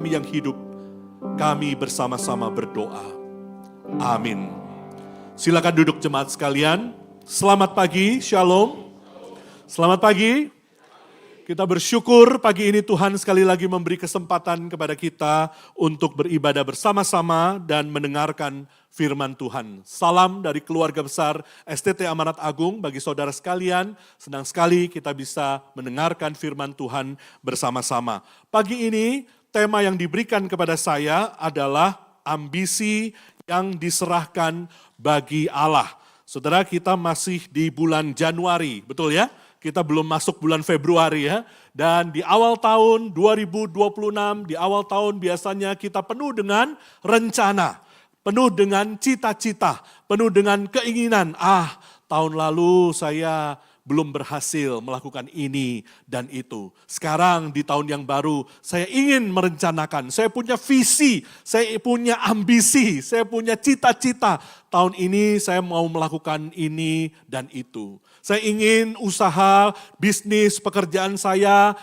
Kami yang hidup, kami bersama-sama berdoa. Amin. Silakan duduk jemaat sekalian. Selamat pagi, shalom. Selamat pagi. Kita bersyukur pagi ini Tuhan sekali lagi memberi kesempatan kepada kita untuk beribadah bersama-sama dan mendengarkan firman Tuhan. Salam dari keluarga besar STT Amanat Agung bagi saudara sekalian. Senang sekali kita bisa mendengarkan firman Tuhan bersama-sama. Pagi ini tema yang diberikan kepada saya adalah ambisi yang diserahkan bagi Allah. Saudara, kita masih di bulan Januari, betul ya? Kita belum masuk bulan Februari ya. Dan di awal tahun 2026, di awal tahun biasanya kita penuh dengan rencana, penuh dengan cita-cita, penuh dengan keinginan. Tahun lalu saya belum berhasil melakukan ini dan itu. Sekarang di tahun yang baru saya ingin merencanakan, saya punya visi, saya punya ambisi, saya punya cita-cita. Tahun ini saya mau melakukan ini dan itu. Saya ingin usaha, bisnis, pekerjaan saya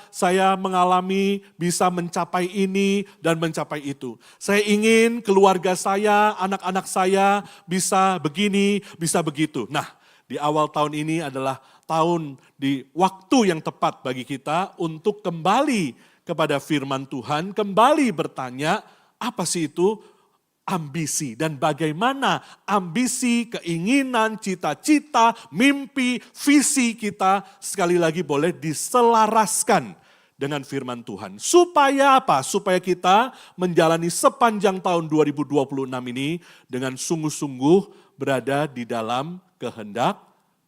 mengalami bisa mencapai ini dan mencapai itu. Saya ingin keluarga saya, anak-anak saya bisa begini, bisa begitu. Nah, di awal tahun ini adalah tahun di waktu yang tepat bagi kita untuk kembali kepada firman Tuhan, kembali bertanya apa sih itu ambisi dan bagaimana ambisi, keinginan, cita-cita, mimpi, visi kita sekali lagi boleh diselaraskan dengan firman Tuhan. Supaya apa? Supaya kita menjalani sepanjang tahun 2026 ini dengan sungguh-sungguh berada di dalam kehendak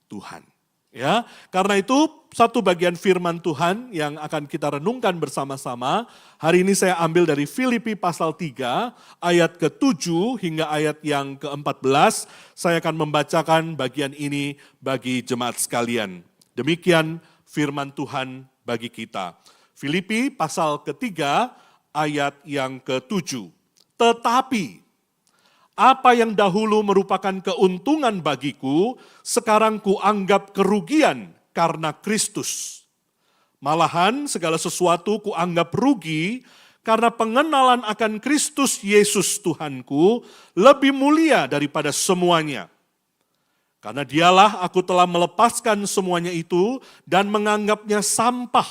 Tuhan. Ya, karena itu satu bagian firman Tuhan yang akan kita renungkan bersama-sama. Hari ini saya ambil dari Filipi pasal 3 ayat ke-7 hingga ayat yang ke-14. Saya akan membacakan bagian ini bagi jemaat sekalian. Demikian firman Tuhan bagi kita. Filipi pasal ketiga ayat yang ke-7. Tetapi apa yang dahulu merupakan keuntungan bagiku, sekarang kuanggap kerugian karena Kristus. Malahan segala sesuatu kuanggap rugi karena pengenalan akan Kristus Yesus Tuhanku lebih mulia daripada semuanya. Karena dialah aku telah melepaskan semuanya itu dan menganggapnya sampah,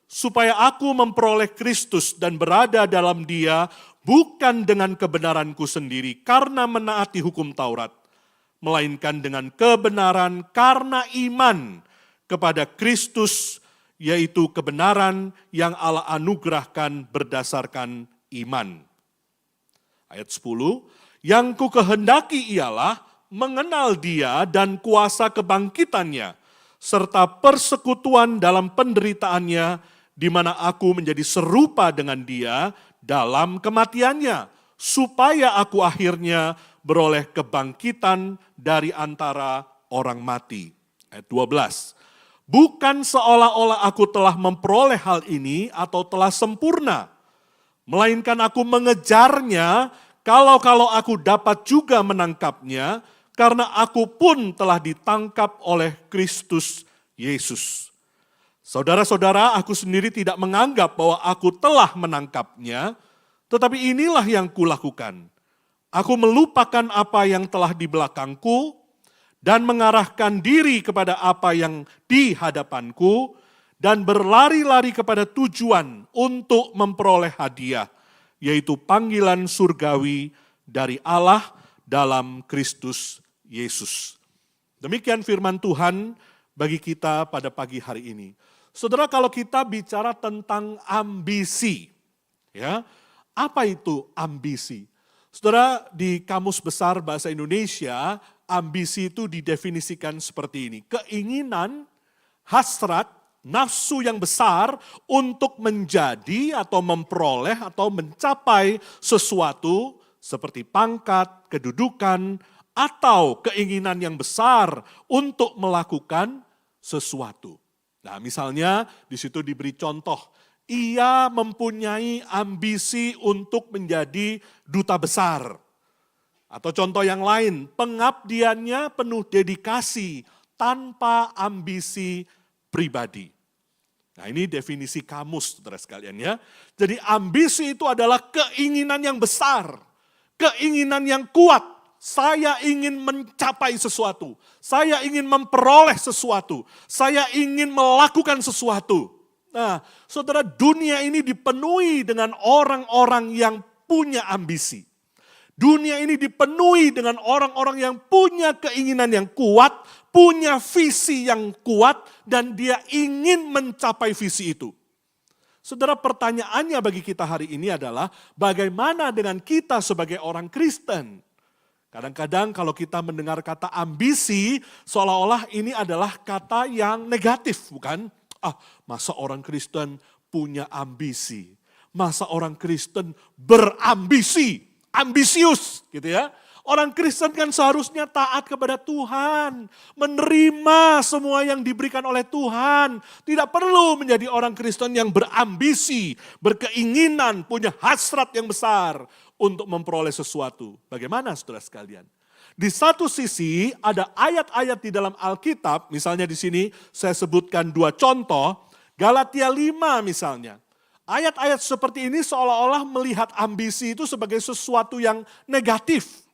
supaya aku memperoleh Kristus dan berada dalam Dia, bukan dengan kebenaranku sendiri karena menaati hukum Taurat, melainkan dengan kebenaran karena iman kepada Kristus, yaitu kebenaran yang Allah anugerahkan berdasarkan iman. Ayat 10, yang ku kehendaki ialah mengenal Dia dan kuasa kebangkitannya, serta persekutuan dalam penderitaannya, di mana aku menjadi serupa dengan Dia dalam kematiannya, supaya aku akhirnya beroleh kebangkitan dari antara orang mati. Ayat 12. Bukan seolah-olah aku telah memperoleh hal ini atau telah sempurna, melainkan aku mengejarnya kalau aku dapat juga menangkapnya, karena aku pun telah ditangkap oleh Kristus Yesus. Saudara-saudara, aku sendiri tidak menganggap bahwa aku telah menangkapnya, tetapi inilah yang kulakukan. Aku melupakan apa yang telah di belakangku dan mengarahkan diri kepada apa yang di hadapanku dan berlari-lari kepada tujuan untuk memperoleh hadiah, yaitu panggilan surgawi dari Allah dalam Kristus Yesus. Demikian firman Tuhan bagi kita pada pagi hari ini. Saudara, kalau kita bicara tentang ambisi, ya, apa itu ambisi? Saudara, di Kamus Besar Bahasa Indonesia, ambisi itu didefinisikan seperti ini. Keinginan, hasrat, nafsu yang besar untuk menjadi atau memperoleh atau mencapai sesuatu seperti pangkat, kedudukan, atau keinginan yang besar untuk melakukan sesuatu. Nah, misalnya di situ diberi contoh, ia mempunyai ambisi untuk menjadi duta besar. Atau contoh yang lain, pengabdiannya penuh dedikasi tanpa ambisi pribadi. Nah ini definisi kamus saudara sekalian ya. Jadi ambisi itu adalah keinginan yang besar, keinginan yang kuat. Saya ingin mencapai sesuatu, saya ingin memperoleh sesuatu, saya ingin melakukan sesuatu. Nah saudara, dunia ini dipenuhi dengan orang-orang yang punya ambisi. Dunia ini dipenuhi dengan orang-orang yang punya keinginan yang kuat, punya visi yang kuat, dan dia ingin mencapai visi itu. Saudara, pertanyaannya bagi kita hari ini adalah bagaimana dengan kita sebagai orang Kristen? Kadang-kadang kalau kita mendengar kata ambisi, seolah-olah ini adalah kata yang negatif, bukan? Masa orang Kristen punya ambisi? Masa orang Kristen berambisi? Ambisius gitu ya. Orang Kristen kan seharusnya taat kepada Tuhan, menerima semua yang diberikan oleh Tuhan. Tidak perlu menjadi orang Kristen yang berambisi, berkeinginan, punya hasrat yang besar untuk memperoleh sesuatu. Bagaimana saudara sekalian? Di satu sisi ada ayat-ayat di dalam Alkitab, misalnya di sini saya sebutkan 2 contoh, Galatia 5 misalnya. Ayat-ayat seperti ini seolah-olah melihat ambisi itu sebagai sesuatu yang negatif.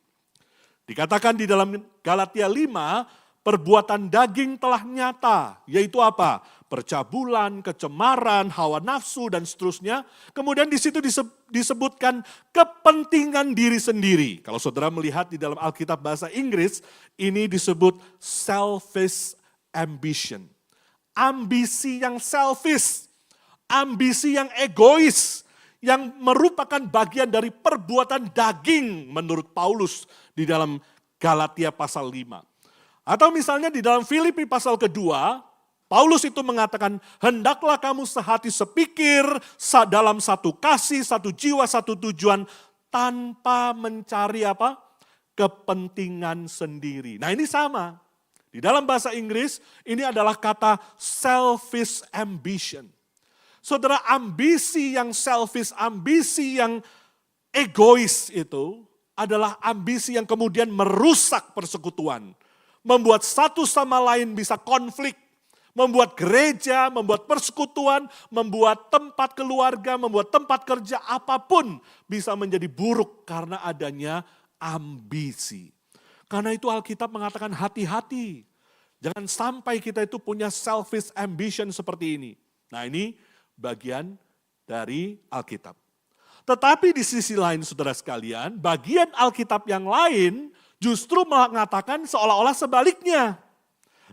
Dikatakan di dalam Galatia 5, perbuatan daging telah nyata, yaitu apa? Percabulan, kecemaran, hawa nafsu, dan seterusnya. Kemudian di situ disebutkan kepentingan diri sendiri. Kalau saudara melihat di dalam Alkitab bahasa Inggris, ini disebut selfish ambition. Ambisi yang selfish. Ambisi yang egois, yang merupakan bagian dari perbuatan daging menurut Paulus di dalam Galatia pasal 5. Atau misalnya di dalam Filipi pasal kedua, Paulus itu mengatakan, hendaklah kamu sehati sepikir, dalam satu kasih, satu jiwa, satu tujuan, tanpa mencari apa? Kepentingan sendiri. Nah ini sama. Di dalam bahasa Inggris, ini adalah kata selfish ambition. Saudara, ambisi yang selfish, ambisi yang egois itu adalah ambisi yang kemudian merusak persekutuan. Membuat satu sama lain bisa konflik. Membuat gereja, membuat persekutuan, membuat tempat keluarga, membuat tempat kerja apapun bisa menjadi buruk karena adanya ambisi. Karena itu Alkitab mengatakan hati-hati. Jangan sampai kita itu punya selfish ambition seperti ini. Nah ini bagian dari Alkitab. Tetapi di sisi lain saudara sekalian, bagian Alkitab yang lain justru mengatakan seolah-olah sebaliknya.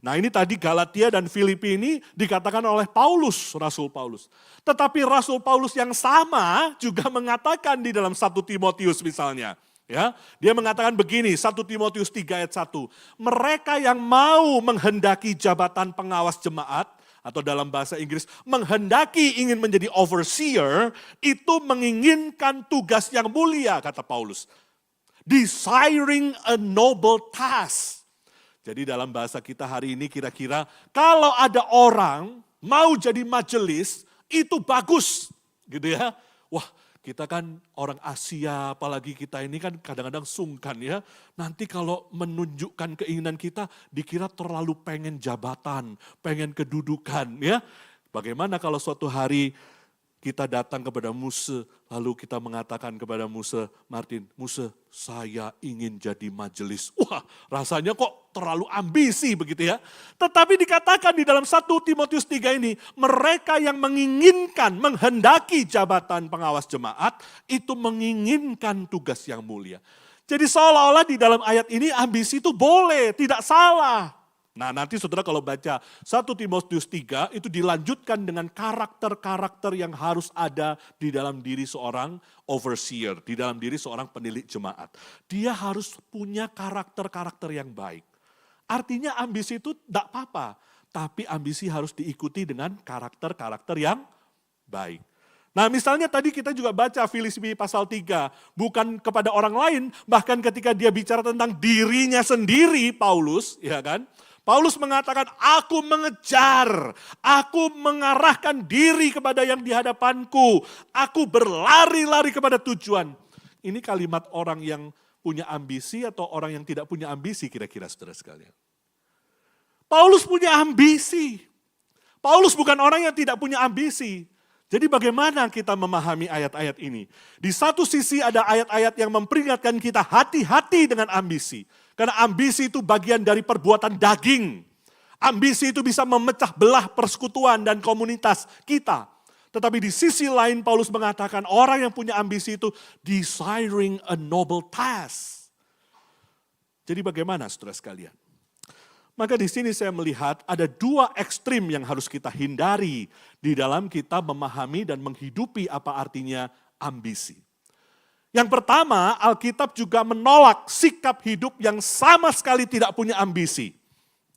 Nah ini tadi Galatia dan Filipi ini dikatakan oleh Paulus, Rasul Paulus. Tetapi Rasul Paulus yang sama juga mengatakan di dalam 1 Timotius misalnya. Ya, dia mengatakan begini, 1 Timotius 3 ayat 1. Mereka yang mau menghendaki jabatan pengawas jemaat, atau dalam bahasa Inggris, menghendaki ingin menjadi overseer, itu menginginkan tugas yang mulia, kata Paulus. Desiring a noble task. Jadi dalam bahasa kita hari ini kira-kira, kalau ada orang mau jadi majelis, itu bagus. Gitu ya. Wah, kita kan orang Asia, apalagi kita ini kan kadang-kadang sungkan ya. Nanti kalau menunjukkan keinginan kita, dikira terlalu pengen jabatan, pengen kedudukan ya. Bagaimana kalau suatu hari kita datang kepada Muse, lalu kita mengatakan kepada Muse, Martin, Muse, saya ingin jadi majelis. Wah, rasanya kok terlalu ambisi begitu ya. Tetapi dikatakan di dalam 1 Timotius 3 ini, mereka yang menginginkan, menghendaki jabatan pengawas jemaat, itu menginginkan tugas yang mulia. Jadi seolah-olah di dalam ayat ini ambisi itu boleh, tidak salah. Nah nanti saudara kalau baca 1 Timotius 3 itu dilanjutkan dengan karakter-karakter yang harus ada di dalam diri seorang overseer, di dalam diri seorang penilik jemaat. Dia harus punya karakter-karakter yang baik. Artinya ambisi itu tidak apa-apa, tapi ambisi harus diikuti dengan karakter-karakter yang baik. Nah misalnya tadi kita juga baca Filipi pasal 3, bukan kepada orang lain, bahkan ketika dia bicara tentang dirinya sendiri Paulus, ya kan? Paulus mengatakan, aku mengejar, aku mengarahkan diri kepada yang di hadapanku, aku berlari-lari kepada tujuan. Ini kalimat orang yang punya ambisi atau orang yang tidak punya ambisi kira-kira saudara sekalian. Paulus punya ambisi. Paulus bukan orang yang tidak punya ambisi. Jadi bagaimana kita memahami ayat-ayat ini? Di satu sisi ada ayat-ayat yang memperingatkan kita hati-hati dengan ambisi. Karena ambisi itu bagian dari perbuatan daging. Ambisi itu bisa memecah belah persekutuan dan komunitas kita. Tetapi di sisi lain Paulus mengatakan orang yang punya ambisi itu desiring a noble task. Jadi bagaimana saudara sekalian? Maka di sini saya melihat ada dua ekstrim yang harus kita hindari di dalam kita memahami dan menghidupi apa artinya ambisi. Yang pertama, Alkitab juga menolak sikap hidup yang sama sekali tidak punya ambisi.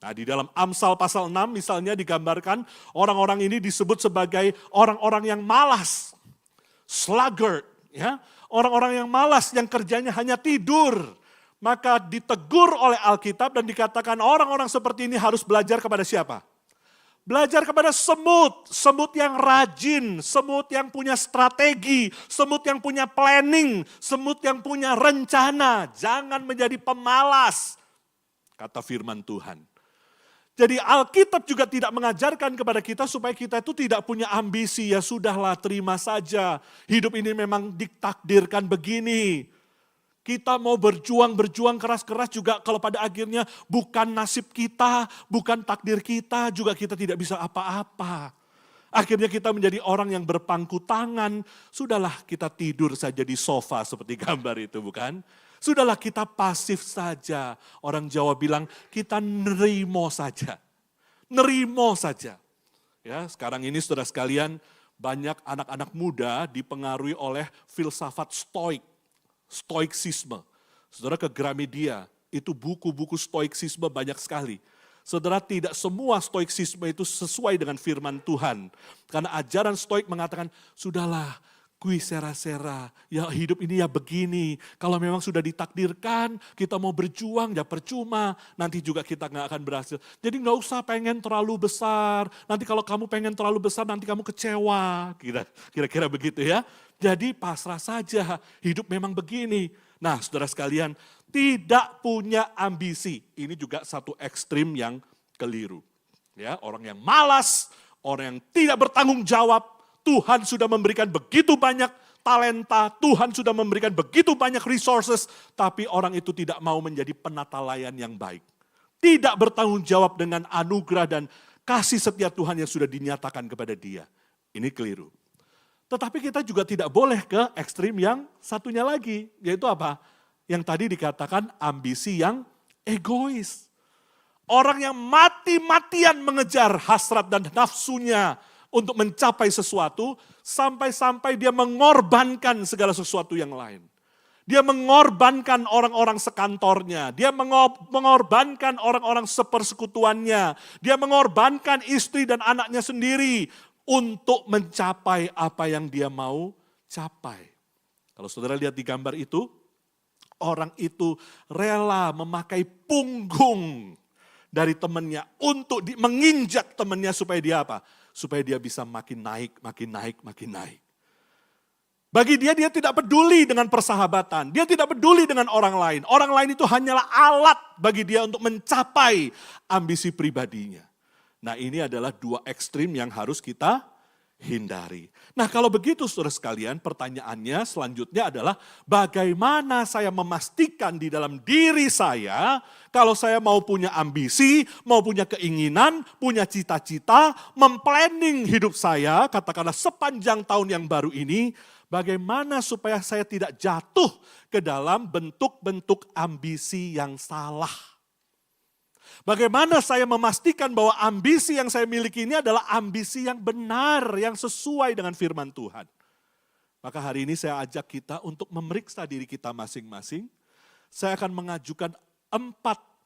Nah, di dalam Amsal pasal 6 misalnya digambarkan orang-orang ini disebut sebagai orang-orang yang malas, sluggard, ya, orang-orang yang malas yang kerjanya hanya tidur. Maka ditegur oleh Alkitab dan dikatakan orang-orang seperti ini harus belajar kepada siapa? Belajar kepada semut, semut yang rajin, semut yang punya strategi, semut yang punya planning, semut yang punya rencana. Jangan menjadi pemalas, kata firman Tuhan. Jadi Alkitab juga tidak mengajarkan kepada kita supaya kita itu tidak punya ambisi. Ya sudahlah, terima saja. Hidup ini memang ditakdirkan begini. Kita mau berjuang keras-keras juga kalau pada akhirnya bukan nasib kita, bukan takdir kita, juga kita tidak bisa apa-apa. Akhirnya kita menjadi orang yang berpangku tangan, sudahlah kita tidur saja di sofa seperti gambar itu bukan? Sudahlah kita pasif saja, orang Jawa bilang kita nerimo saja. Nerimo saja. Ya, sekarang ini saudara sekalian banyak anak-anak muda dipengaruhi oleh filsafat stoik. Stoiksisme. Saudara ke Gramedia, itu buku-buku stoiksisme banyak sekali. Saudara, tidak semua stoiksisme itu sesuai dengan firman Tuhan. Karena ajaran stoik mengatakan, sudahlah, kui sera-sera, ya hidup ini ya begini. Kalau memang sudah ditakdirkan, kita mau berjuang, ya percuma. Nanti juga kita nggak akan berhasil. Jadi nggak usah pengen terlalu besar. Nanti kalau kamu pengen terlalu besar, nanti kamu kecewa. Kira-kira begitu ya. Jadi pasrah saja, hidup memang begini. Nah saudara sekalian, tidak punya ambisi. Ini juga satu ekstrim yang keliru. Ya, orang yang malas, orang yang tidak bertanggung jawab. Tuhan sudah memberikan begitu banyak talenta, Tuhan sudah memberikan begitu banyak resources, tapi orang itu tidak mau menjadi penata layan yang baik. Tidak bertanggung jawab dengan anugerah dan kasih setia Tuhan yang sudah dinyatakan kepada dia. Ini keliru. Tetapi kita juga tidak boleh ke ekstrim yang satunya lagi, yaitu apa? Yang tadi dikatakan ambisi yang egois. Orang yang mati-matian mengejar hasrat dan nafsunya untuk mencapai sesuatu, sampai-sampai dia mengorbankan segala sesuatu yang lain. Dia mengorbankan orang-orang sekantornya, dia mengorbankan orang-orang sepersekutuannya, dia mengorbankan istri dan anaknya sendiri, untuk mencapai apa yang dia mau capai. Kalau saudara lihat di gambar itu, orang itu rela memakai punggung dari temannya untuk menginjak temannya supaya dia apa? Supaya dia bisa makin naik, makin naik, makin naik. Bagi dia tidak peduli dengan persahabatan, dia tidak peduli dengan orang lain. Orang lain itu hanyalah alat bagi dia untuk mencapai ambisi pribadinya. Nah ini adalah dua ekstrim yang harus kita hindari. Nah kalau begitu saudara sekalian, pertanyaannya selanjutnya adalah bagaimana saya memastikan di dalam diri saya, kalau saya mau punya ambisi, mau punya keinginan, punya cita-cita, memplanning hidup saya, katakanlah sepanjang tahun yang baru ini, bagaimana supaya saya tidak jatuh ke dalam bentuk-bentuk ambisi yang salah. Bagaimana saya memastikan bahwa ambisi yang saya miliki ini adalah ambisi yang benar, yang sesuai dengan firman Tuhan. Maka hari ini saya ajak kita untuk memeriksa diri kita masing-masing. Saya akan mengajukan 4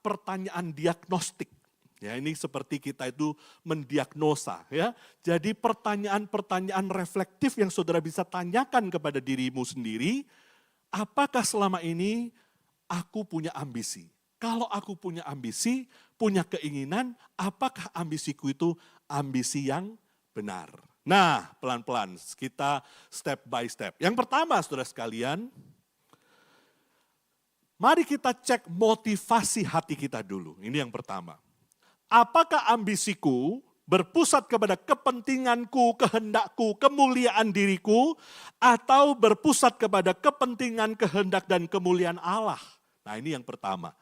pertanyaan diagnostik. Ya, ini seperti kita itu mendiagnosa. Ya. Jadi pertanyaan-pertanyaan reflektif yang saudara bisa tanyakan kepada dirimu sendiri. Apakah selama ini aku punya ambisi? Kalau aku punya ambisi, punya keinginan, apakah ambisiku itu ambisi yang benar? Nah, pelan-pelan kita step by step. Yang pertama, saudara sekalian, mari kita cek motivasi hati kita dulu. Ini yang pertama. Apakah ambisiku berpusat kepada kepentinganku, kehendakku, kemuliaan diriku, atau berpusat kepada kepentingan, kehendak, dan kemuliaan Allah. Nah, ini yang pertama.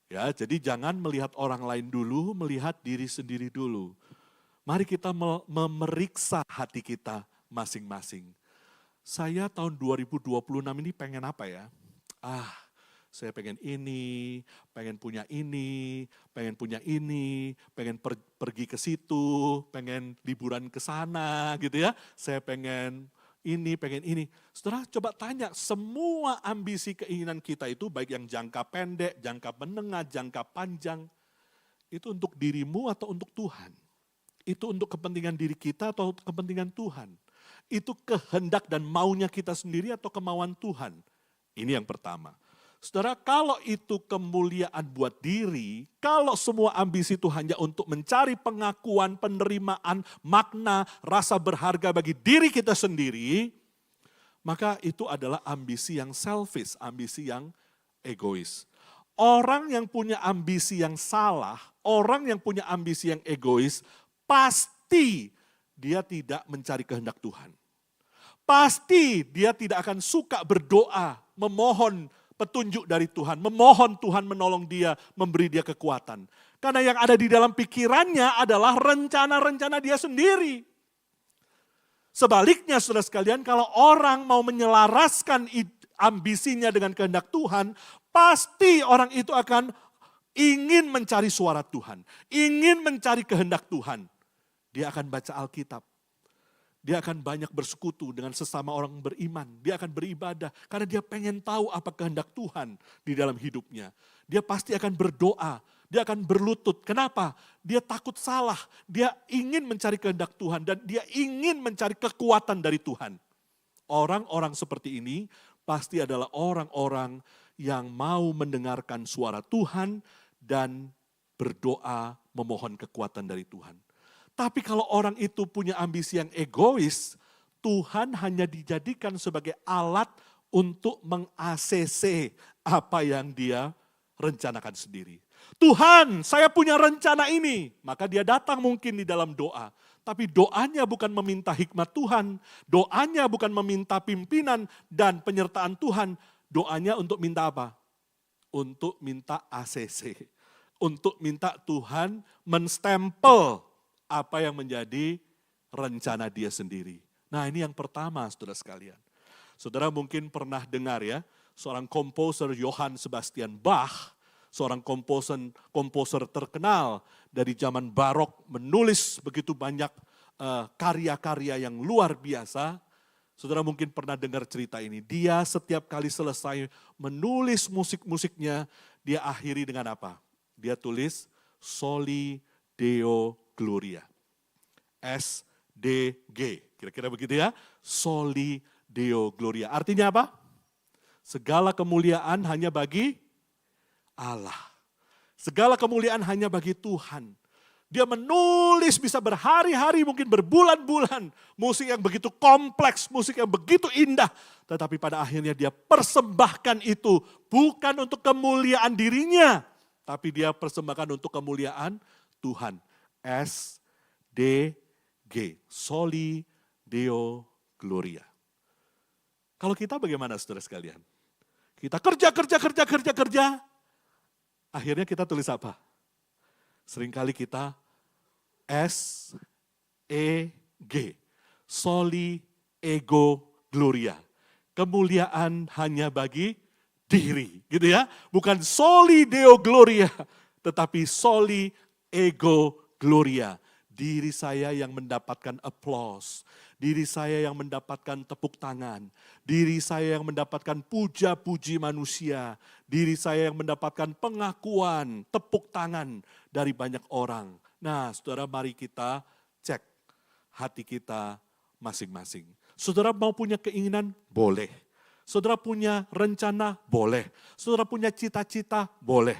Ya, jadi jangan melihat orang lain dulu, melihat diri sendiri dulu. Mari kita memeriksa hati kita masing-masing. Saya tahun 2026 ini pengen apa ya? Saya pengen ini, pengen punya ini, pengen punya ini, pengen pergi ke situ, pengen liburan ke sana gitu ya. Saya pengen ini, pengen ini. Saudara coba tanya, semua ambisi keinginan kita itu baik yang jangka pendek, jangka menengah, jangka panjang, itu untuk dirimu atau untuk Tuhan? Itu untuk kepentingan diri kita atau kepentingan Tuhan? Itu kehendak dan maunya kita sendiri atau kemauan Tuhan? Ini yang pertama. Saudara, kalau itu kemuliaan buat diri, kalau semua ambisi itu hanya untuk mencari pengakuan, penerimaan, makna, rasa berharga bagi diri kita sendiri, maka itu adalah ambisi yang selfish, ambisi yang egois. Orang yang punya ambisi yang salah, orang yang punya ambisi yang egois, pasti dia tidak mencari kehendak Tuhan. Pasti dia tidak akan suka berdoa, memohon petunjuk dari Tuhan, memohon Tuhan menolong dia, memberi dia kekuatan. Karena yang ada di dalam pikirannya adalah rencana-rencana dia sendiri. Sebaliknya saudara sekalian, kalau orang mau menyelaraskan ambisinya dengan kehendak Tuhan, pasti orang itu akan ingin mencari suara Tuhan, ingin mencari kehendak Tuhan. Dia akan baca Alkitab. Dia akan banyak bersekutu dengan sesama orang beriman. Dia akan beribadah karena dia pengen tahu apa kehendak Tuhan di dalam hidupnya. Dia pasti akan berdoa, dia akan berlutut. Kenapa? Dia takut salah, dia ingin mencari kehendak Tuhan dan dia ingin mencari kekuatan dari Tuhan. Orang-orang seperti ini pasti adalah orang-orang yang mau mendengarkan suara Tuhan dan berdoa memohon kekuatan dari Tuhan. Tapi kalau orang itu punya ambisi yang egois, Tuhan hanya dijadikan sebagai alat untuk meng-ACC apa yang dia rencanakan sendiri. Tuhan, saya punya rencana ini. Maka dia datang mungkin di dalam doa. Tapi doanya bukan meminta hikmat Tuhan. Doanya bukan meminta pimpinan dan penyertaan Tuhan. Doanya untuk minta apa? Untuk minta ACC. Untuk minta Tuhan menstempel apa yang menjadi rencana dia sendiri. Nah, ini yang pertama, saudara sekalian. Saudara mungkin pernah dengar ya, seorang komposer Johann Sebastian Bach, seorang komposer terkenal dari zaman barok, menulis begitu banyak karya-karya yang luar biasa. Saudara mungkin pernah dengar cerita ini. Dia setiap kali selesai menulis musik-musiknya, dia akhiri dengan apa? Dia tulis Soli Deo Gloria. SDG. Kira-kira begitu ya. Soli Deo Gloria. Artinya apa? Segala kemuliaan hanya bagi Allah. Segala kemuliaan hanya bagi Tuhan. Dia menulis bisa berhari-hari, mungkin berbulan-bulan. Musik yang begitu kompleks, musik yang begitu indah. Tetapi pada akhirnya dia persembahkan itu bukan untuk kemuliaan dirinya. Tapi dia persembahkan untuk kemuliaan Tuhan. SDG, Soli Deo Gloria. Kalau kita bagaimana saudara sekalian? Kita kerja. Akhirnya kita tulis apa? Seringkali kita SEG, Soli Ego Gloria. Kemuliaan hanya bagi diri, gitu ya. Bukan Soli Deo Gloria, tetapi Soli Ego Gloria. Diri saya yang mendapatkan applause, diri saya yang mendapatkan tepuk tangan, diri saya yang mendapatkan puja-puji manusia, diri saya yang mendapatkan pengakuan, tepuk tangan dari banyak orang. Nah, saudara, mari kita cek hati kita masing-masing. Saudara mau punya keinginan? Boleh. Saudara punya rencana? Boleh. Saudara punya cita-cita? Boleh.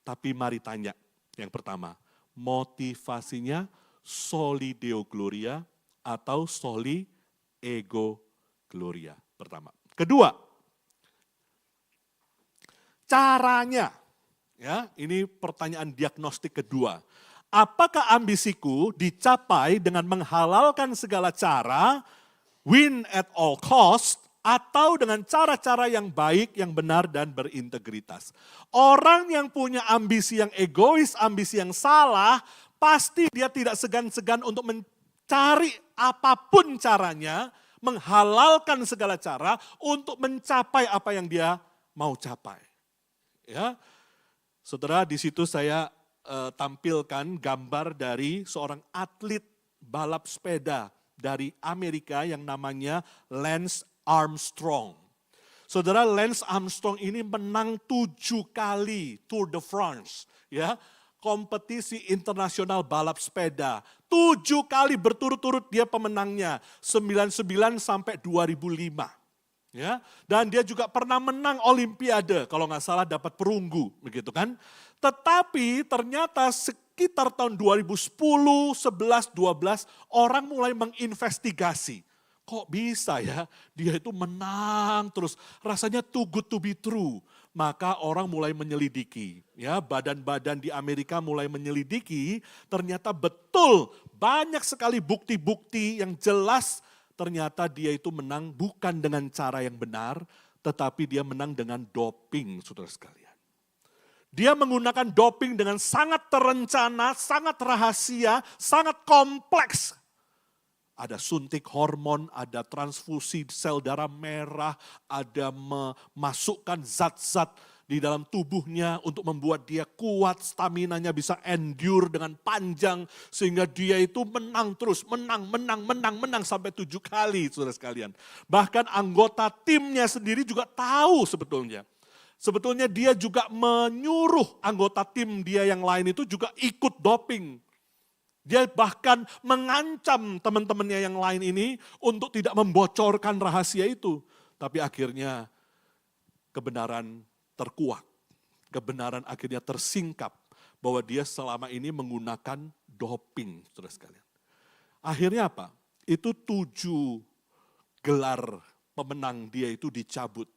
Tapi mari tanya yang pertama, motivasinya Soli Deo Gloria atau Soli Ego Gloria? Pertama. Kedua, caranya. Ya, ini pertanyaan diagnostik kedua. Apakah ambisiku dicapai dengan menghalalkan segala cara, win at all cost, atau dengan cara-cara yang baik, yang benar, dan berintegritas. Orang yang punya ambisi yang egois, ambisi yang salah, pasti dia tidak segan-segan untuk mencari apapun caranya, menghalalkan segala cara untuk mencapai apa yang dia mau capai. Ya, saudara, di situ saya tampilkan gambar dari seorang atlet balap sepeda dari Amerika yang namanya Lance Armstrong. Saudara, Lance Armstrong ini menang 7 kali Tour de France, ya, kompetisi internasional balap sepeda. 7 kali berturut-turut dia pemenangnya, 99 sampai 2005. Ya, dan dia juga pernah menang Olimpiade, kalau nggak salah dapat perunggu, begitu kan. Tetapi ternyata sekitar tahun 2010, 11, 12, orang mulai menginvestigasi. Kok bisa ya, dia itu menang terus, rasanya too good to be true. Maka orang mulai menyelidiki, ya, badan-badan di Amerika mulai menyelidiki, ternyata betul banyak sekali bukti-bukti yang jelas ternyata dia itu menang bukan dengan cara yang benar, tetapi dia menang dengan doping, saudara sekalian. Dia menggunakan doping dengan sangat terencana, sangat rahasia, sangat kompleks. Ada suntik hormon, ada transfusi sel darah merah, ada memasukkan zat-zat di dalam tubuhnya untuk membuat dia kuat, staminanya bisa endure dengan panjang, sehingga dia itu menang terus, menang sampai 7 kali, saudara sekalian. Bahkan anggota timnya sendiri juga tahu sebetulnya. Sebetulnya dia juga menyuruh anggota tim dia yang lain itu juga ikut doping. Dia bahkan mengancam teman-temannya yang lain ini untuk tidak membocorkan rahasia itu. Tapi akhirnya kebenaran terkuak. Kebenaran akhirnya tersingkap bahwa dia selama ini menggunakan doping, saudara sekalian. Akhirnya apa? Itu 7 gelar pemenang dia itu dicabut.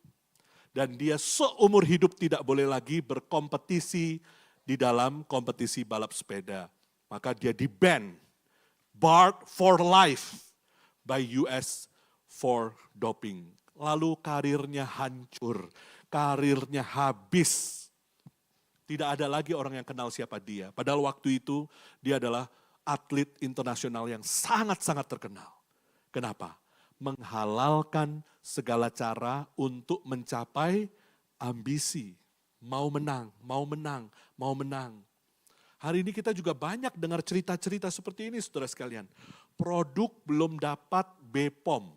Dan dia seumur hidup tidak boleh lagi berkompetisi di dalam kompetisi balap sepeda. Maka dia di-ban, barred for life by US for doping. Lalu karirnya hancur, karirnya habis. Tidak ada lagi orang yang kenal siapa dia. Padahal waktu itu dia adalah atlet internasional yang sangat-sangat terkenal. Kenapa? Menghalalkan segala cara untuk mencapai ambisi. Mau menang. Hari ini kita juga banyak dengar cerita-cerita seperti ini, saudara sekalian. Produk belum dapat BPOM,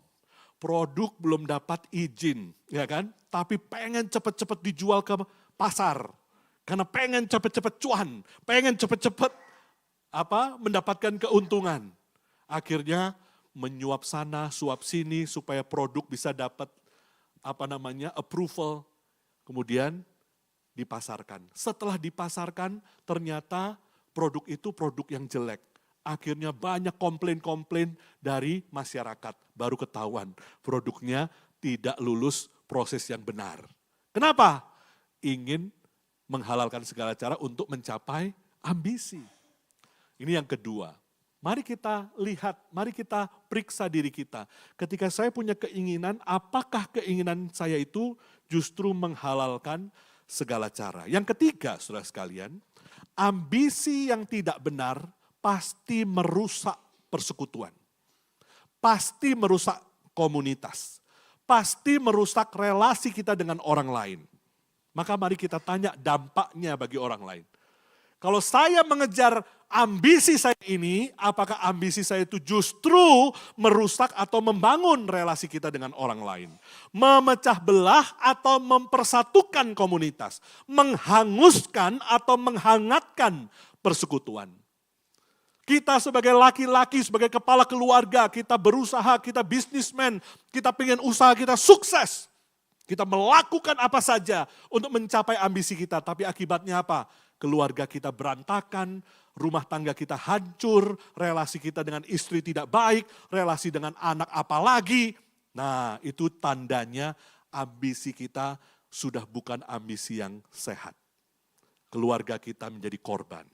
produk belum dapat izin, ya kan? Tapi pengen cepat-cepat dijual ke pasar. Karena pengen cepat-cepat cuan, pengen cepat-cepat mendapatkan keuntungan. Akhirnya menyuap sana, suap sini supaya produk bisa dapat approval. Kemudian dipasarkan. Setelah dipasarkan ternyata produk itu produk yang jelek. Akhirnya banyak komplain-komplain dari masyarakat. Baru ketahuan produknya tidak lulus proses yang benar. Kenapa? Ingin menghalalkan segala cara untuk mencapai ambisi. Ini yang kedua. Mari kita lihat, mari kita periksa diri kita. Ketika saya punya keinginan, apakah keinginan saya itu justru menghalalkan segala cara. Yang ketiga, saudara sekalian, ambisi yang tidak benar pasti merusak persekutuan. Pasti merusak komunitas. Pasti merusak relasi kita dengan orang lain. Maka mari kita tanya dampaknya bagi orang lain. Kalau saya mengejar ambisi saya ini, apakah ambisi saya itu justru merusak atau membangun relasi kita dengan orang lain? Memecah belah atau mempersatukan komunitas? Menghanguskan atau menghangatkan persekutuan? Kita sebagai laki-laki, sebagai kepala keluarga, kita berusaha, kita bisnismen, kita pengen usaha kita sukses. Kita melakukan apa saja untuk mencapai ambisi kita, tapi akibatnya apa? Keluarga kita berantakan, rumah tangga kita hancur, relasi kita dengan istri tidak baik, relasi dengan anak apalagi. Nah, itu tandanya ambisi kita sudah bukan ambisi yang sehat. Keluarga kita menjadi korban.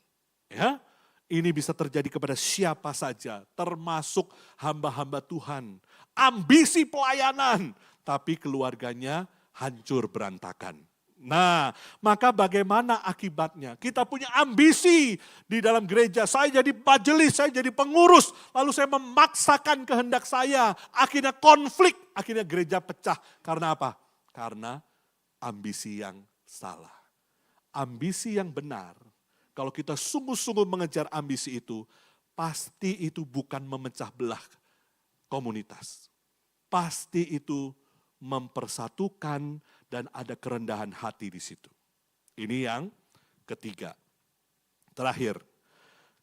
Ya, Ini bisa terjadi kepada siapa saja, termasuk hamba-hamba Tuhan. Ambisi pelayanan, tapi keluarganya hancur berantakan. Nah, maka bagaimana akibatnya? Kita punya ambisi di dalam gereja. Saya jadi majelis, saya jadi pengurus. Lalu saya memaksakan kehendak saya. Akhirnya konflik, akhirnya gereja pecah. Karena apa? Karena ambisi yang salah. Ambisi yang benar, kalau kita sungguh-sungguh mengejar ambisi itu, pasti itu bukan memecah belah komunitas. Pasti itu mempersatukan dan ada kerendahan hati di situ. Ini yang ketiga. Terakhir,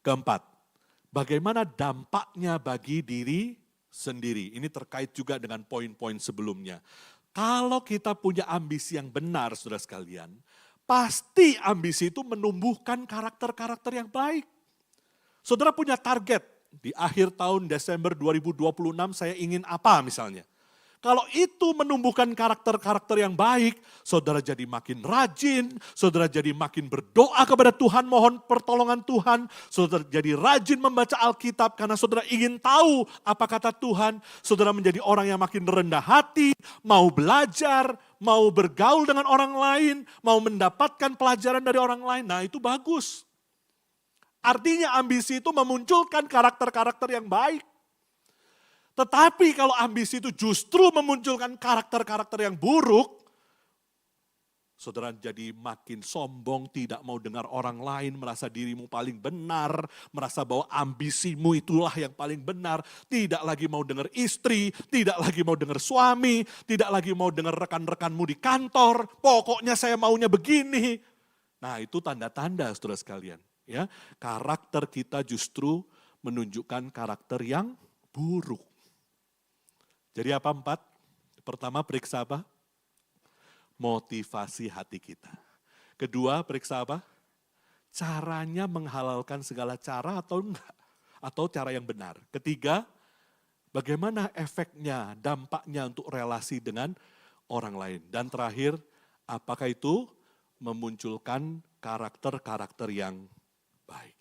keempat, bagaimana dampaknya bagi diri sendiri. Ini terkait juga dengan poin-poin sebelumnya. Kalau kita punya ambisi yang benar, saudara sekalian, pasti ambisi itu menumbuhkan karakter-karakter yang baik. Saudara punya target, di akhir tahun Desember 2026 saya ingin apa misalnya. Kalau itu menumbuhkan karakter-karakter yang baik, saudara jadi makin rajin, saudara jadi makin berdoa kepada Tuhan, mohon pertolongan Tuhan, saudara jadi rajin membaca Alkitab karena saudara ingin tahu apa kata Tuhan, saudara menjadi orang yang makin rendah hati, mau belajar, mau bergaul dengan orang lain, mau mendapatkan pelajaran dari orang lain, nah itu bagus. Artinya ambisi itu memunculkan karakter-karakter yang baik. Tetapi kalau ambisi itu justru memunculkan karakter-karakter yang buruk, saudara jadi makin sombong, tidak mau dengar orang lain, merasa dirimu paling benar, merasa bahwa ambisimu itulah yang paling benar, tidak lagi mau dengar istri, tidak lagi mau dengar suami, tidak lagi mau dengar rekan-rekanmu di kantor, pokoknya saya maunya begini. Nah itu tanda-tanda saudara sekalian. Ya, karakter kita justru menunjukkan karakter yang buruk. Jadi apa 4? Pertama periksa apa? Motivasi hati kita. Kedua periksa apa? Caranya menghalalkan segala cara atau enggak. Atau cara yang benar. Ketiga, bagaimana efeknya, dampaknya untuk relasi dengan orang lain. Dan terakhir, apakah itu memunculkan karakter-karakter yang baik.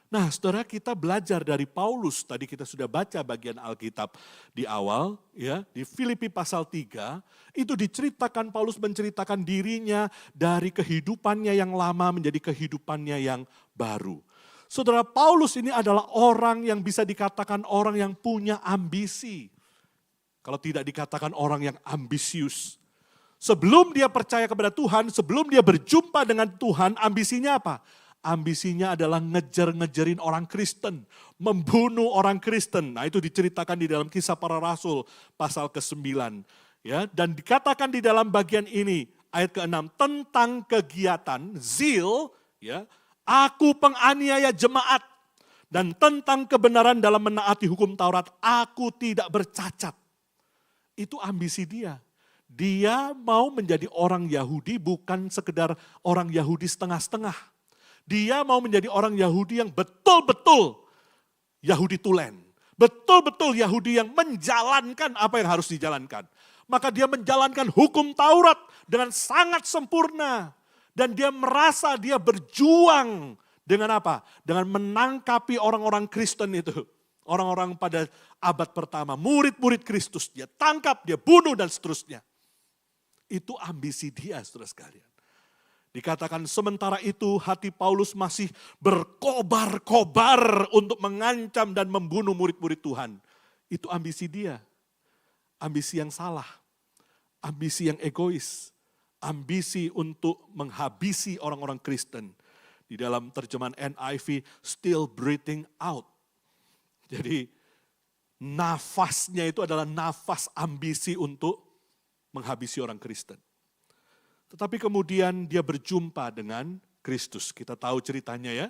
Nah, saudara, kita belajar dari Paulus. Tadi kita sudah baca bagian Alkitab di awal, ya, di Filipi pasal 3, itu diceritakan Paulus menceritakan dirinya dari kehidupannya yang lama menjadi kehidupannya yang baru. Saudara, Paulus ini adalah orang yang bisa dikatakan orang yang punya ambisi. Kalau tidak dikatakan orang yang ambisius. Sebelum dia percaya kepada Tuhan, sebelum dia berjumpa dengan Tuhan, ambisinya apa? Ambisinya adalah ngejar-ngejarin orang Kristen, membunuh orang Kristen. Nah itu diceritakan di dalam Kisah Para Rasul pasal ke-9. Ya, dan dikatakan di dalam bagian ini, ayat ke-6, tentang kegiatan, zeal, ya, aku penganiaya jemaat. Dan tentang kebenaran dalam menaati hukum Taurat, aku tidak bercacat. Itu ambisi dia. Dia mau menjadi orang Yahudi bukan sekedar orang Yahudi setengah-setengah. Dia mau menjadi orang Yahudi yang betul-betul Yahudi tulen. Betul-betul Yahudi yang menjalankan apa yang harus dijalankan. Maka dia menjalankan hukum Taurat dengan sangat sempurna. Dan dia merasa dia berjuang dengan apa? Dengan menangkapi orang-orang Kristen itu. Orang-orang pada abad pertama, murid-murid Kristus. Dia tangkap, dia bunuh dan seterusnya. Itu ambisi dia, saudara sekalian. Dikatakan sementara itu hati Paulus masih berkobar-kobar untuk mengancam dan membunuh murid-murid Tuhan. Itu ambisi dia. Ambisi yang salah. Ambisi yang egois. Ambisi untuk menghabisi orang-orang Kristen. Di dalam terjemahan NIV, still breathing out. Jadi nafasnya itu adalah nafas ambisi untuk menghabisi orang Kristen. Tetapi kemudian dia berjumpa dengan Kristus. Kita tahu ceritanya ya.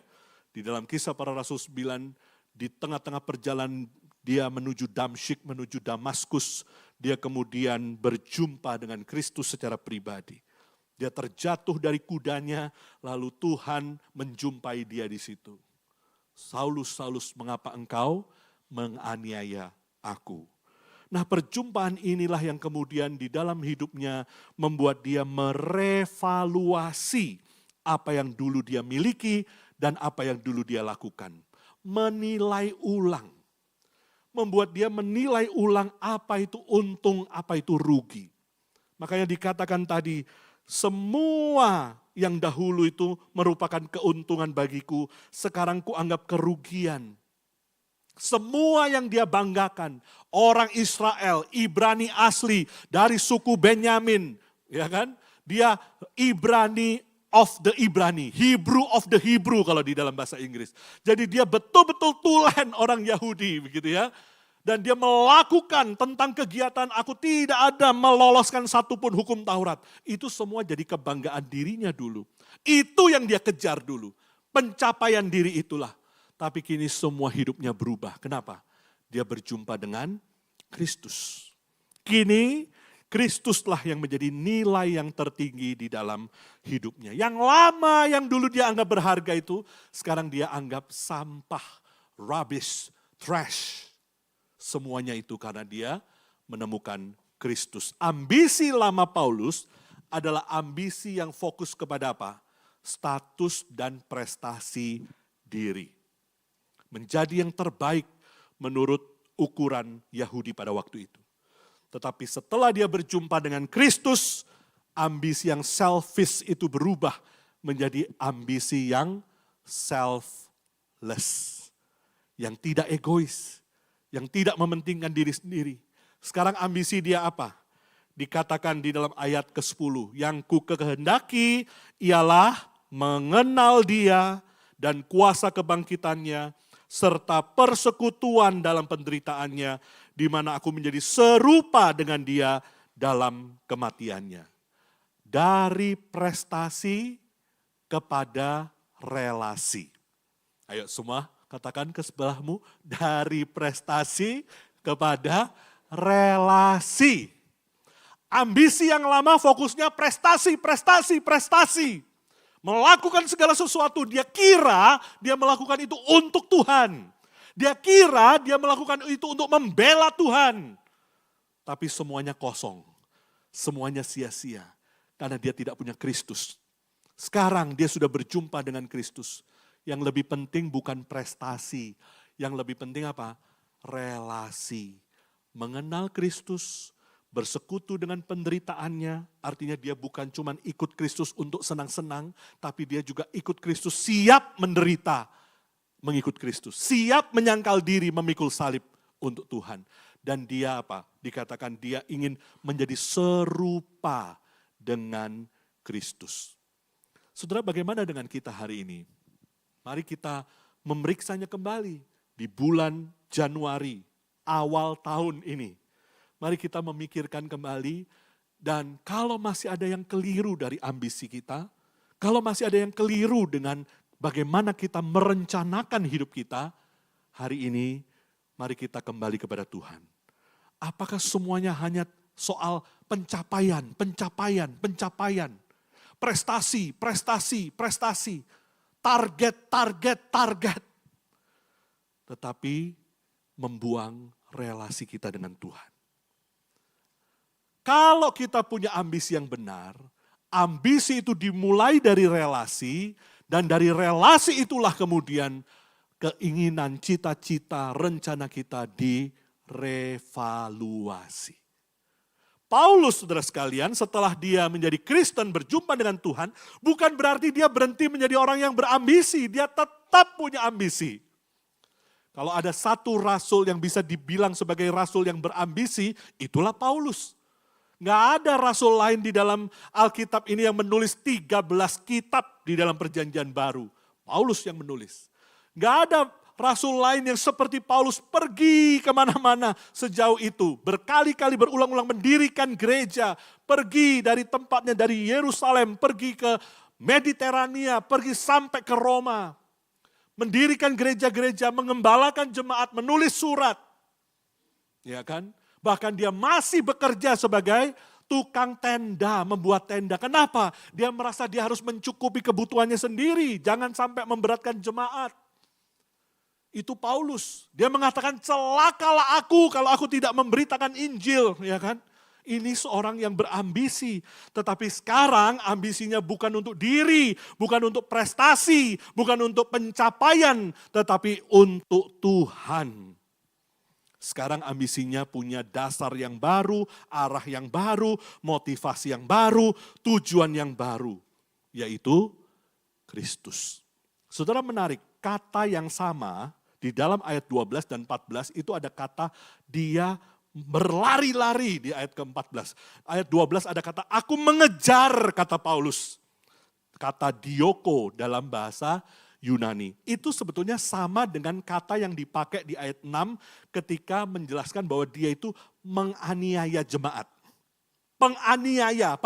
Di dalam Kisah Para Rasul 9, di tengah-tengah perjalanan dia menuju Damsyik, menuju Damaskus. Dia kemudian berjumpa dengan Kristus secara pribadi. Dia terjatuh dari kudanya, lalu Tuhan menjumpai dia di situ. Saulus, Saulus, mengapa engkau menganiaya aku? Nah perjumpaan inilah yang kemudian di dalam hidupnya membuat dia merevaluasi apa yang dulu dia miliki dan apa yang dulu dia lakukan. menilai ulang. Membuat dia menilai ulang apa itu untung, apa itu rugi. Makanya dikatakan tadi, semua yang dahulu itu merupakan keuntungan bagiku, sekarang kuanggap kerugian. Semua yang dia banggakan, orang Israel, Ibrani asli, dari suku Benyamin, ya kan? Dia Ibrani of the Ibrani, Hebrew of the Hebrew kalau di dalam bahasa Inggris. Jadi dia betul-betul tulen orang Yahudi, begitu ya. Dan dia melakukan tentang kegiatan aku tidak ada meloloskan satupun hukum Taurat. Itu semua jadi kebanggaan dirinya dulu. Itu yang dia kejar dulu. Pencapaian diri itulah. Tapi kini semua hidupnya berubah. Kenapa? Dia berjumpa dengan Kristus. Kini Kristuslah yang menjadi nilai yang tertinggi di dalam hidupnya. Yang lama yang dulu dia anggap berharga itu, sekarang dia anggap sampah, rubbish, trash. Semuanya itu karena dia menemukan Kristus. Ambisi lama Paulus adalah ambisi yang fokus kepada apa? Status dan prestasi diri. Menjadi yang terbaik menurut ukuran Yahudi pada waktu itu. Tetapi setelah dia berjumpa dengan Kristus, ambisi yang selfish itu berubah menjadi ambisi yang selfless. Yang tidak egois. Yang tidak mementingkan diri sendiri. Sekarang ambisi dia apa? Dikatakan di dalam ayat ke-10. Yang ku kehendaki ialah mengenal dia dan kuasa kebangkitannya, serta persekutuan dalam penderitaannya, di mana aku menjadi serupa dengan dia dalam kematiannya. Dari prestasi kepada relasi. Ayo semua katakan ke sebelahmu, dari prestasi kepada relasi. Ambisi yang lama fokusnya prestasi, prestasi, prestasi. Melakukan segala sesuatu, dia kira dia melakukan itu untuk Tuhan. Dia kira dia melakukan itu untuk membela Tuhan. Tapi semuanya kosong, semuanya sia-sia. Karena dia tidak punya Kristus. Sekarang dia sudah berjumpa dengan Kristus. Yang lebih penting bukan prestasi. Yang lebih penting apa? Relasi. Mengenal Kristus, bersekutu dengan penderitaannya. Artinya dia bukan cuma ikut Kristus untuk senang-senang. Tapi dia juga ikut Kristus, siap menderita mengikut Kristus. Siap menyangkal diri memikul salib untuk Tuhan. Dan dia apa? Dikatakan dia ingin menjadi serupa dengan Kristus. Saudara, bagaimana dengan kita hari ini? Mari kita memeriksanya kembali di bulan Januari, awal tahun ini. Mari kita memikirkan kembali, dan kalau masih ada yang keliru dari ambisi kita, kalau masih ada yang keliru dengan bagaimana kita merencanakan hidup kita, hari ini mari kita kembali kepada Tuhan. Apakah semuanya hanya soal pencapaian, pencapaian, pencapaian, prestasi, prestasi, prestasi, target, target, target. Tetapi membuang relasi kita dengan Tuhan. Kalau kita punya ambisi yang benar, ambisi itu dimulai dari relasi, dan dari relasi itulah kemudian keinginan, cita-cita, rencana kita direvaluasi. Paulus, saudara sekalian, setelah dia menjadi Kristen berjumpa dengan Tuhan, bukan berarti dia berhenti menjadi orang yang berambisi, dia tetap punya ambisi. Kalau ada satu rasul yang bisa dibilang sebagai rasul yang berambisi, itulah Paulus. Nggak ada rasul lain di dalam Alkitab ini yang menulis 13 kitab di dalam perjanjian baru. Paulus yang menulis. Nggak ada rasul lain yang seperti Paulus pergi kemana-mana sejauh itu. Berkali-kali berulang-ulang mendirikan gereja. Pergi dari tempatnya dari Yerusalem, pergi ke Mediterania, pergi sampai ke Roma. Mendirikan gereja-gereja, mengembalakan jemaat, menulis surat. Ya kan? Bahkan dia masih bekerja sebagai tukang tenda, membuat tenda. Kenapa? Dia merasa dia harus mencukupi kebutuhannya sendiri. Jangan sampai memberatkan jemaat. Itu Paulus. Dia mengatakan celakalah aku kalau aku tidak memberitakan Injil. Ya kan? Ini seorang yang berambisi, tetapi sekarang ambisinya bukan untuk diri, bukan untuk prestasi, bukan untuk pencapaian, tetapi untuk Tuhan. Sekarang ambisinya punya dasar yang baru, arah yang baru, motivasi yang baru, tujuan yang baru, yaitu Kristus. Saudara, menarik, kata yang sama di dalam ayat 12 dan 14 itu ada kata dia berlari-lari di ayat ke-14. Ayat 12 ada kata aku mengejar, kata Paulus. Kata dioko dalam bahasa Yunani. Itu sebetulnya sama dengan kata yang dipakai di ayat 6 ketika menjelaskan bahwa dia itu menganiaya jemaat. Penganiaya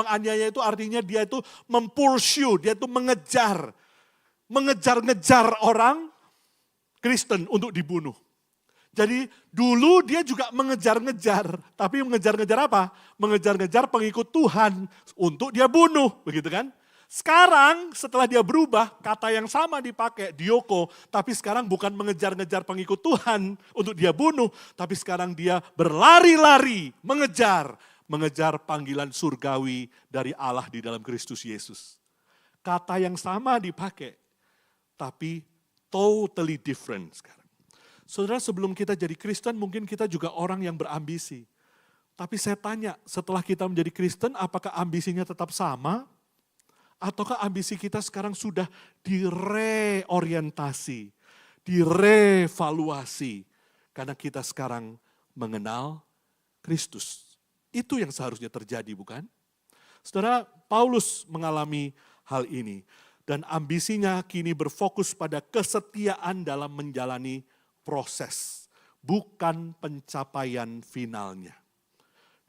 itu artinya dia itu mempursue, dia itu mengejar. Mengejar-ngejar orang Kristen untuk dibunuh. Jadi dulu dia juga mengejar-ngejar, tapi mengejar-ngejar apa? Mengejar-ngejar pengikut Tuhan untuk dia bunuh, begitu kan? Sekarang setelah dia berubah, kata yang sama dipakai, dioko, tapi sekarang bukan mengejar-ngejar pengikut Tuhan untuk dia bunuh, tapi sekarang dia berlari-lari, mengejar panggilan surgawi dari Allah di dalam Kristus Yesus. Kata yang sama dipakai, tapi totally different sekarang. Saudara, sebelum kita jadi Kristen mungkin kita juga orang yang berambisi. Tapi saya tanya, setelah kita menjadi Kristen apakah ambisinya tetap sama? Ataukah ambisi kita sekarang sudah direorientasi, direvaluasi? Karena kita sekarang mengenal Kristus. Itu yang seharusnya terjadi, bukan? Saudara, Paulus mengalami hal ini. Dan ambisinya kini berfokus pada kesetiaan dalam menjalani proses, bukan pencapaian finalnya.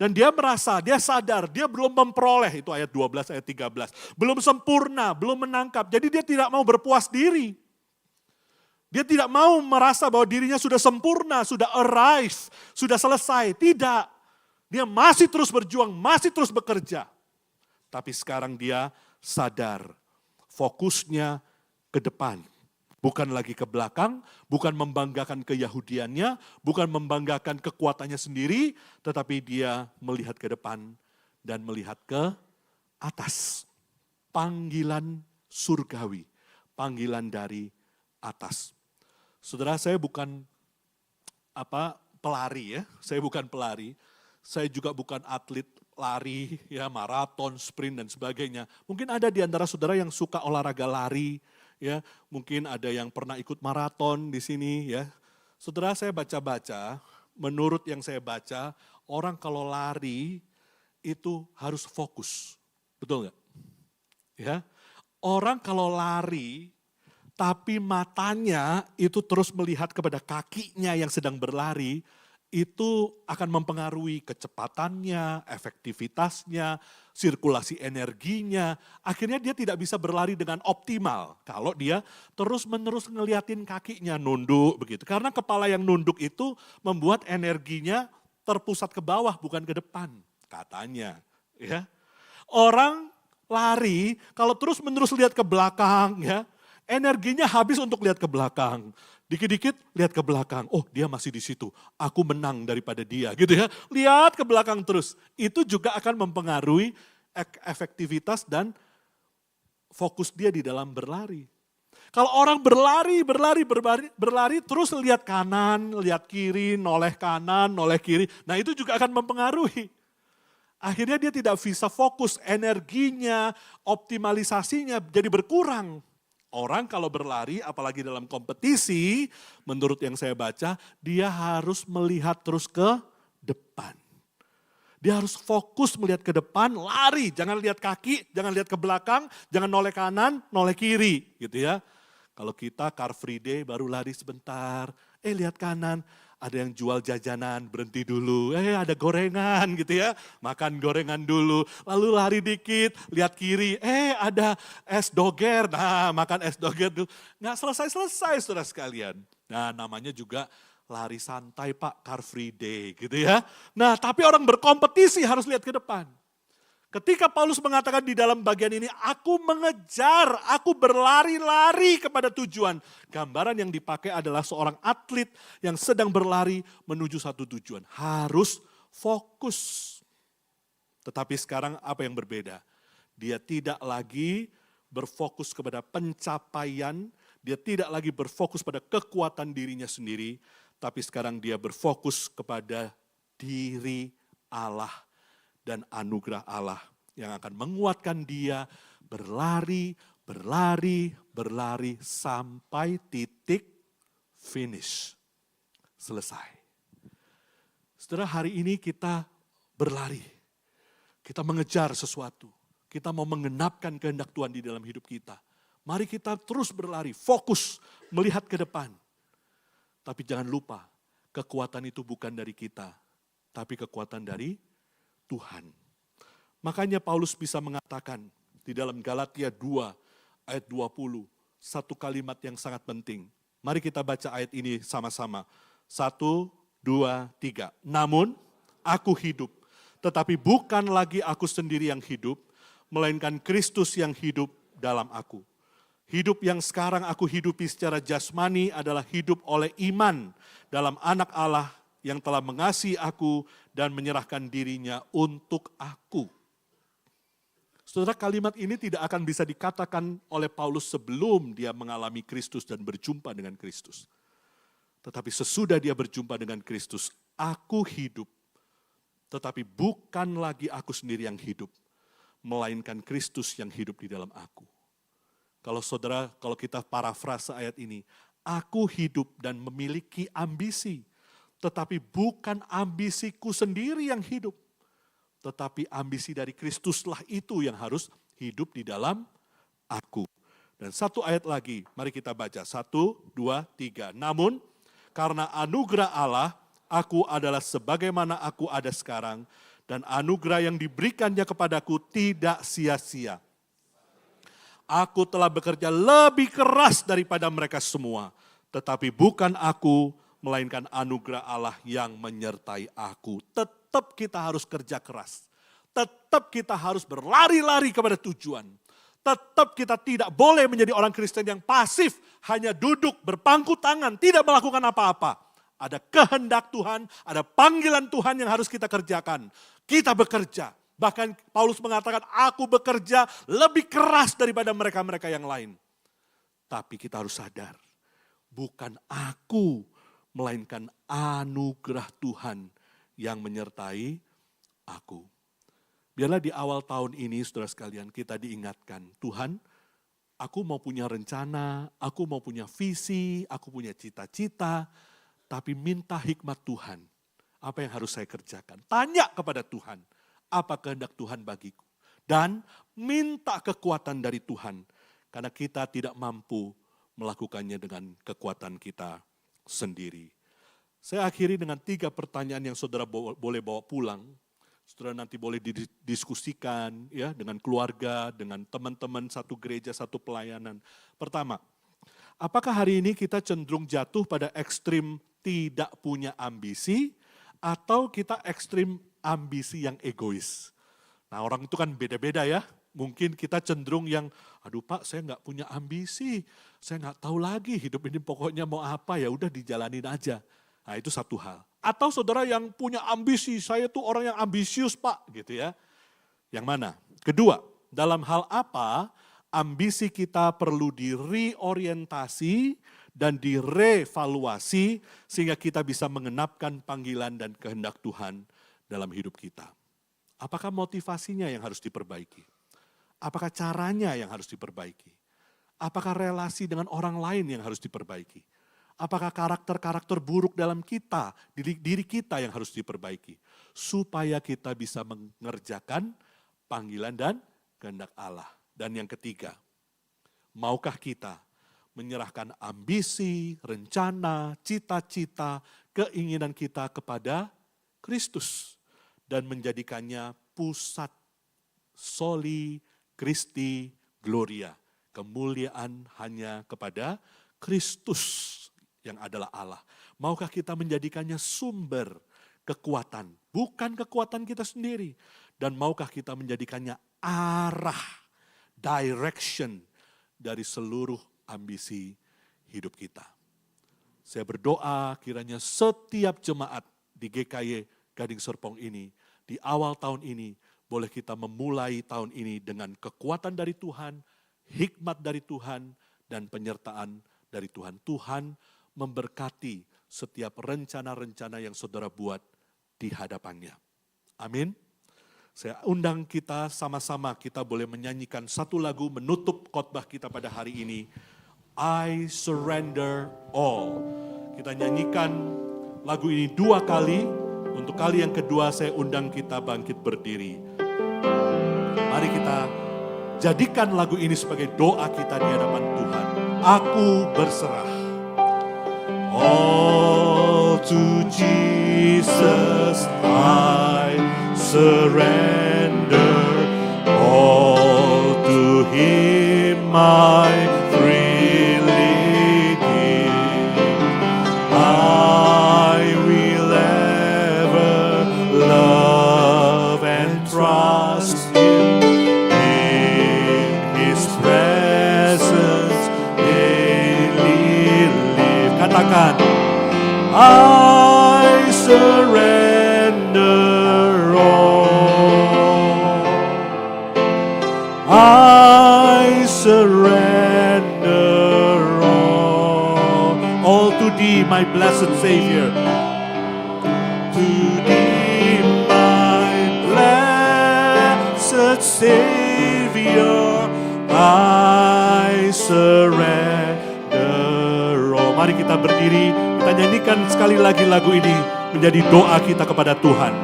Dan dia merasa, dia sadar, dia belum memperoleh, itu ayat 12, ayat 13. Belum sempurna, belum menangkap, jadi dia tidak mau berpuas diri. Dia tidak mau merasa bahwa dirinya sudah sempurna, sudah arrive, sudah selesai. Tidak, dia masih terus berjuang, masih terus bekerja. Tapi sekarang dia sadar, fokusnya ke depan. Bukan lagi ke belakang, bukan membanggakan keyahudiannya, bukan membanggakan kekuatannya sendiri, tetapi dia melihat ke depan dan melihat ke atas. Panggilan surgawi, panggilan dari atas. Saudara, saya bukan pelari ya, saya bukan pelari, saya juga bukan atlet lari, ya maraton, sprint dan sebagainya. Mungkin ada di antara saudara yang suka olahraga lari, ya, mungkin ada yang pernah ikut maraton di sini, ya. Saudara, saya baca-baca, menurut yang saya baca, orang kalau lari itu harus fokus, betul nggak? Ya, orang kalau lari, tapi matanya itu terus melihat kepada kakinya yang sedang berlari, itu akan mempengaruhi kecepatannya, efektivitasnya, sirkulasi energinya. Akhirnya dia tidak bisa berlari dengan optimal kalau dia terus-menerus ngeliatin kakinya nunduk begitu. Karena kepala yang nunduk itu membuat energinya terpusat ke bawah bukan ke depan katanya. Ya. Orang lari kalau terus-menerus lihat ke belakang ya, energinya habis untuk lihat ke belakang. Dikit-dikit lihat ke belakang, oh dia masih di situ, aku menang daripada dia gitu ya. Lihat ke belakang terus, itu juga akan mempengaruhi efektivitas dan fokus dia di dalam berlari. Kalau orang berlari, terus lihat kanan, lihat kiri, noleh kanan, noleh kiri, nah itu juga akan mempengaruhi. Akhirnya dia tidak bisa fokus, energinya, optimalisasinya jadi berkurang. Orang kalau berlari, apalagi dalam kompetisi, menurut yang saya baca, dia harus melihat terus ke depan. Dia harus fokus melihat ke depan, lari, jangan lihat kaki, jangan lihat ke belakang, jangan noleh kanan, noleh kiri, gitu ya. Kalau kita Car Free Day baru lari sebentar, lihat kanan, ada yang jual jajanan, berhenti dulu, ada gorengan gitu ya, makan gorengan dulu, lalu lari dikit, lihat kiri, ada es doger, nah makan es doger dulu. Nggak selesai-selesai saudara sekalian. Nah namanya juga lari santai Pak, Car Free Day gitu ya. Nah tapi orang berkompetisi harus lihat ke depan. Ketika Paulus mengatakan di dalam bagian ini, aku mengejar, aku berlari-lari kepada tujuan. Gambaran yang dipakai adalah seorang atlet yang sedang berlari menuju satu tujuan. Harus fokus. Tetapi sekarang apa yang berbeda? Dia tidak lagi berfokus kepada pencapaian, dia tidak lagi berfokus pada kekuatan dirinya sendiri, tapi sekarang dia berfokus kepada diri Allah dan anugerah Allah yang akan menguatkan dia berlari, berlari, berlari sampai titik finish. Selesai. Setelah hari ini kita berlari, kita mengejar sesuatu, kita mau menggenapkan kehendak Tuhan di dalam hidup kita. Mari kita terus berlari, fokus, melihat ke depan. Tapi jangan lupa, kekuatan itu bukan dari kita, tapi kekuatan dari Tuhan. Makanya Paulus bisa mengatakan di dalam Galatia 2 ayat 20, satu kalimat yang sangat penting. Mari kita baca ayat ini sama-sama. 1, 2, 3. Namun aku hidup, tetapi bukan lagi aku sendiri yang hidup, melainkan Kristus yang hidup dalam aku. Hidup yang sekarang aku hidupi secara jasmani adalah hidup oleh iman dalam anak Allah yang telah mengasihi aku dan menyerahkan dirinya untuk aku. Saudara, kalimat ini tidak akan bisa dikatakan oleh Paulus sebelum dia mengalami Kristus dan berjumpa dengan Kristus. Tetapi sesudah dia berjumpa dengan Kristus, aku hidup. Tetapi bukan lagi aku sendiri yang hidup, melainkan Kristus yang hidup di dalam aku. Kalau saudara, kalau kita parafrase ayat ini, aku hidup dan memiliki ambisi. Tetapi bukan ambisiku sendiri yang hidup. Tetapi ambisi dari Kristuslah itu yang harus hidup di dalam aku. Dan satu ayat lagi, mari kita baca. 1, 2, 3. Namun, karena anugerah Allah, aku adalah sebagaimana aku ada sekarang, dan anugerah yang diberikannya kepadaku tidak sia-sia. Aku telah bekerja lebih keras daripada mereka semua, tetapi bukan aku, melainkan anugerah Allah yang menyertai aku. Tetap kita harus kerja keras, tetap kita harus berlari-lari kepada tujuan. Tetap kita tidak boleh menjadi orang Kristen yang pasif, hanya duduk berpangku tangan, tidak melakukan apa-apa. Ada kehendak Tuhan, ada panggilan Tuhan yang harus kita kerjakan. Kita bekerja, bahkan Paulus mengatakan, aku bekerja lebih keras daripada mereka-mereka yang lain. Tapi kita harus sadar, bukan aku, melainkan anugerah Tuhan yang menyertai aku. Biarlah di awal tahun ini, saudara sekalian, kita diingatkan, Tuhan, aku mau punya rencana, aku mau punya visi, aku punya cita-cita, tapi minta hikmat Tuhan. Apa yang harus saya kerjakan? Tanya kepada Tuhan, apa kehendak Tuhan bagiku? Dan minta kekuatan dari Tuhan, karena kita tidak mampu melakukannya dengan kekuatan kita sendiri. Saya akhiri dengan 3 pertanyaan yang saudara boleh bawa pulang. Saudara nanti boleh didiskusikan ya dengan keluarga, dengan teman-teman satu gereja, satu pelayanan. Pertama, apakah hari ini kita cenderung jatuh pada ekstrim tidak punya ambisi atau kita ekstrim ambisi yang egois? Nah, orang itu kan beda-beda ya. Mungkin kita cenderung yang, aduh Pak, saya nggak punya ambisi, saya nggak tahu lagi hidup ini pokoknya mau apa, ya udah dijalanin aja. Nah, itu satu hal. Atau saudara yang punya ambisi, saya tuh orang yang ambisius Pak, gitu ya. Yang mana? Kedua, dalam hal apa ambisi kita perlu direorientasi dan direvaluasi sehingga kita bisa mengenapkan panggilan dan kehendak Tuhan dalam hidup kita. Apakah motivasinya yang harus diperbaiki? Apakah caranya yang harus diperbaiki? Apakah relasi dengan orang lain yang harus diperbaiki? Apakah karakter-karakter buruk dalam kita, diri kita yang harus diperbaiki? Supaya kita bisa mengerjakan panggilan dan kehendak Allah. Dan yang ketiga, maukah kita menyerahkan ambisi, rencana, cita-cita, keinginan kita kepada Kristus. Dan menjadikannya pusat soli Christi Gloria. Kemuliaan hanya kepada Kristus yang adalah Allah. Maukah kita menjadikannya sumber kekuatan, bukan kekuatan kita sendiri. Dan maukah kita menjadikannya arah, direction dari seluruh ambisi hidup kita. Saya berdoa kiranya setiap jemaat di GKY Gading Serpong ini, di awal tahun ini, boleh kita memulai tahun ini dengan kekuatan dari Tuhan, hikmat dari Tuhan, dan penyertaan dari Tuhan. Tuhan memberkati setiap rencana-rencana yang saudara buat di hadapannya. Amin. Saya undang kita sama-sama, kita boleh menyanyikan satu lagu menutup khotbah kita pada hari ini. I surrender all. Kita nyanyikan lagu ini 2 kali. Untuk kali yang kedua saya undang kita bangkit berdiri. Mari kita jadikan lagu ini sebagai doa kita di hadapan Tuhan. Aku berserah. All to Jesus I surrender. All to Him I freely give. I will ever love and trust Him. In His presence daily live. Katakan, I surrender all. I surrender all to Thee, my blessed Savior. To Thee, my blessed Savior, I surrender all. Mari kita berdiri, kita nyanyikan sekali lagi lagu ini menjadi doa kita kepada Tuhan.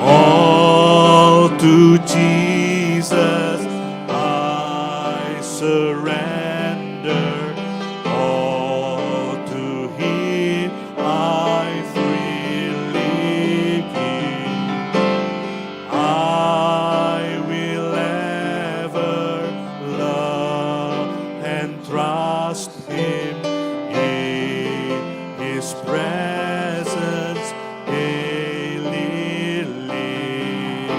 All to Jesus I surrender. All to Him I freely give. I will ever love and trust Him. In His presence daily live.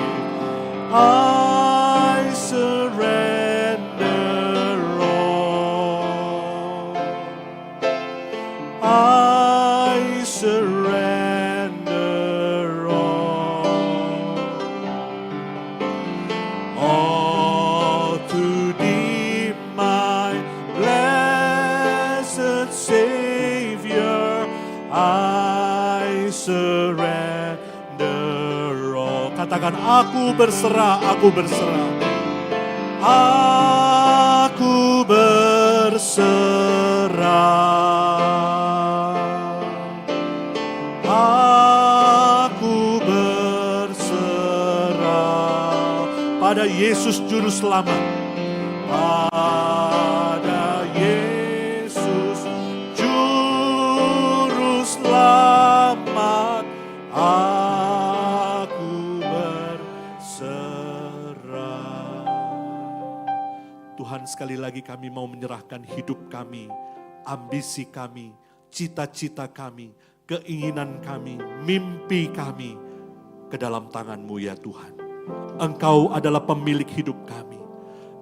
I surrender all. I surrender all to Thee, my blessed Savior, I surrender all. Katakan, aku berserah, aku berserah. Aku berserah. Aku berserah pada Yesus Juru Selamat. Pada Yesus Juru Selamat, aku berserah. Tuhan, sekali lagi kami mau menyerahkan hidup kami, ambisi kami, cita-cita kami, keinginan kami, mimpi kami ke dalam tangan-Mu ya Tuhan. Engkau adalah pemilik hidup kami.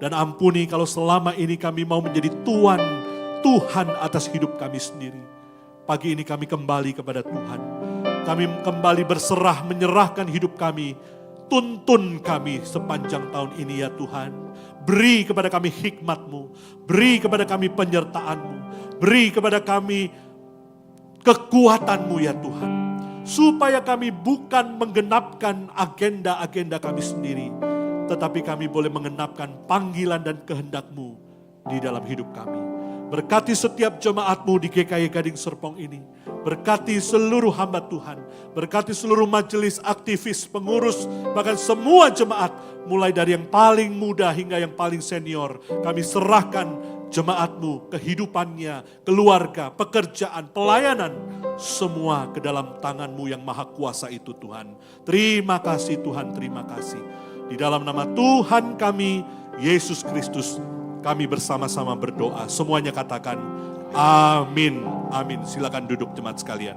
Dan ampuni kalau selama ini kami mau menjadi Tuhan atas hidup kami sendiri. Pagi ini kami kembali kepada Tuhan. Kami kembali berserah menyerahkan hidup kami. Tuntun kami sepanjang tahun ini ya Tuhan. Beri kepada kami hikmat-Mu. Beri kepada kami penyertaan-Mu. Beri kepada kami kekuatan-Mu ya Tuhan. Supaya kami bukan menggenapkan agenda-agenda kami sendiri. Tetapi kami boleh mengenapkan panggilan dan kehendak-Mu di dalam hidup kami. Berkati setiap jemaat-Mu di GKI Gading Serpong ini. Berkati seluruh hamba Tuhan. Berkati seluruh majelis, aktivis, pengurus, bahkan semua jemaat. Mulai dari yang paling muda hingga yang paling senior. Kami serahkan jemaat-Mu, kehidupannya, keluarga, pekerjaan, pelayanan. Semua ke dalam tangan-Mu yang maha kuasa itu Tuhan. Terima kasih Tuhan, terima kasih. Di dalam nama Tuhan kami, Yesus Kristus, kami bersama-sama berdoa. Semuanya katakan, amin, amin. Silakan duduk jemaat sekalian.